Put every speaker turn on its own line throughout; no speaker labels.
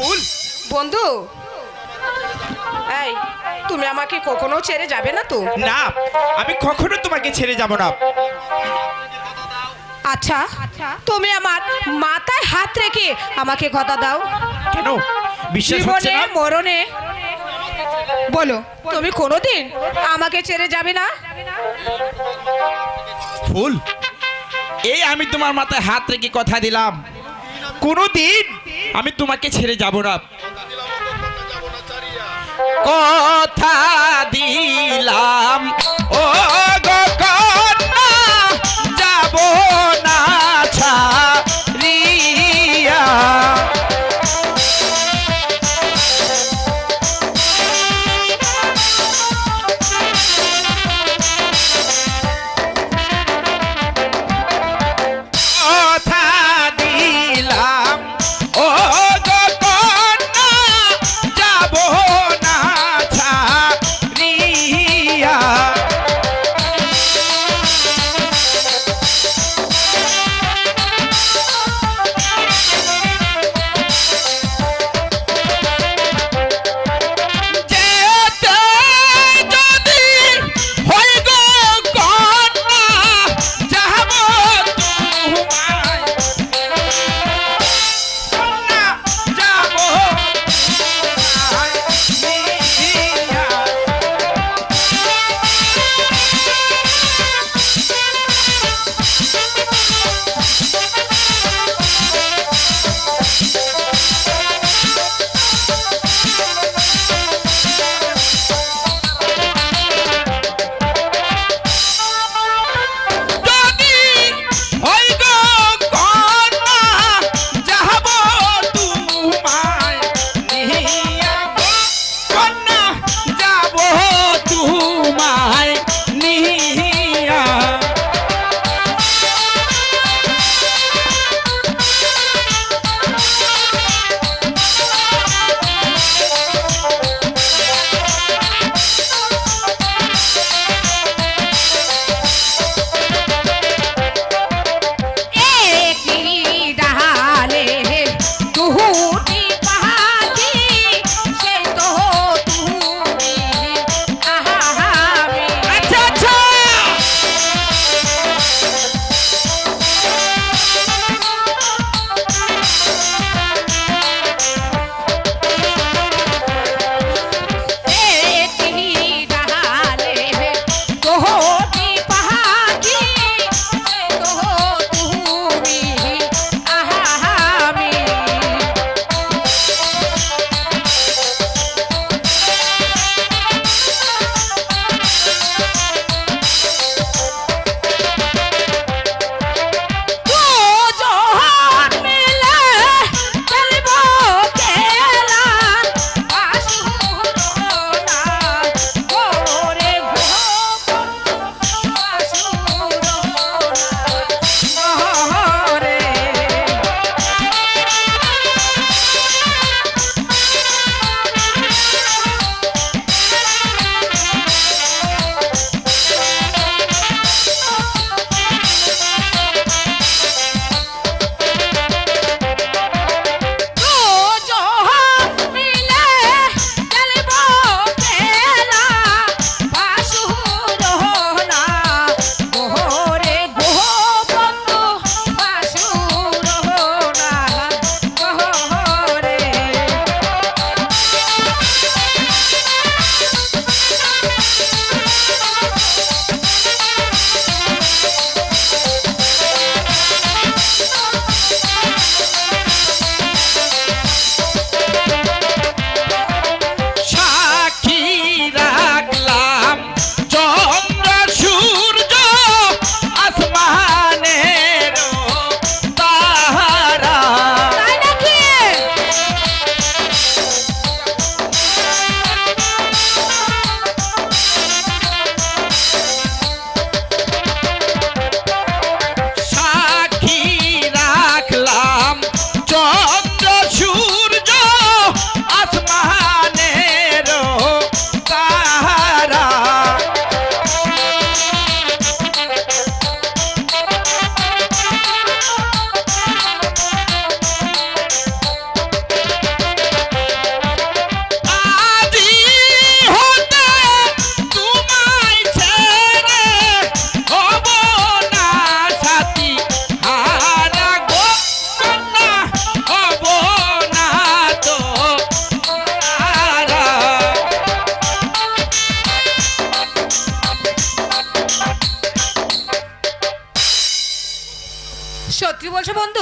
ফুল
বন্ধু, এই তুমি আমাকে কখনো ছেড়ে যাবে না তো?
না, আমি কখনো তোমাকে ছেড়ে যাব না।
আচ্ছা, তুমি আমার মাথায় হাত রেখে আমাকে কথা দাও।
কেন বিশ্বাস হচ্ছে
জীবনে
না?
মরণে বলো, তুমি কোনোদিন আমাকে ছেড়ে যাবে না?
ফুল, এই আমি তোমার মাথায় হাত রেখে কথা দিলাম, কোনোদিন আমি তোমাকে ছেড়ে যাব না। কথা দিলাম ও গো কন্যা, যাব না ছাড়িয়া। কথা দিলাম ও গো কন্যা, যাব না ছাড়িয়া।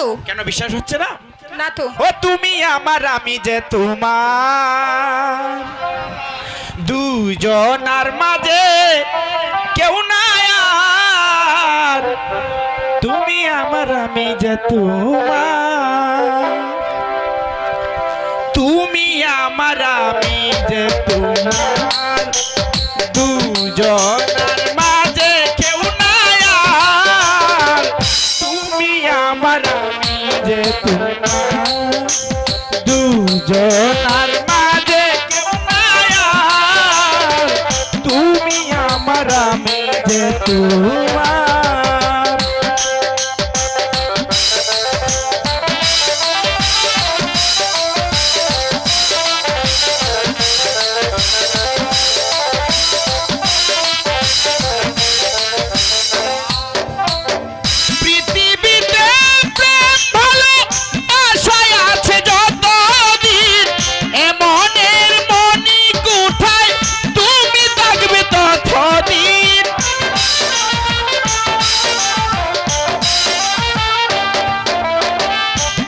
তো।
কেন বিশ্বাস হচ্ছে না?
না তো।
ও তুমি আমার আমি যে তোমার, দুজনার মাঝে কেউ নাই আর। তুমি আমার আমি যে তোমার, তুমি আমার আমি যে তোমার, দুজনার মাঝে কেউ নাই আর। তুমি আমার আমি যে তোমার, দুজনার মাঝে কেউ নাই আর। তুমি আমার আমি যে তোমার। পৃথিবীতে প্রেম ভালো আশায় আছে যতদিন, এমনের মনি কোঠায় তুমি থাকবে ততদিন।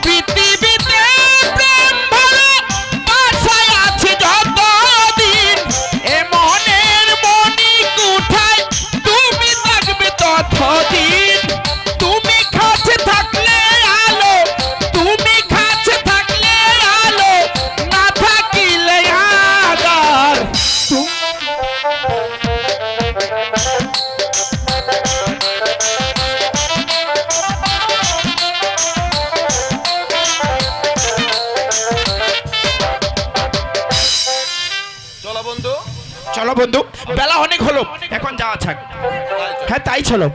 পৃথিবীতে প্রেম ভালো আশায় আছে যতদিন, এমনের মনি কোঠায় তুমি থাকবে ততদিন। তুমি কাছে থাকলে আলো, তুমি কাছে থাকলে আলো, না থাকিলে আধার।
চলো বন্ধু।
চলো বন্ধু, বেলা অনেক হলো, এখন যাওয়া থাক। হ্যাঁ তাই চলো।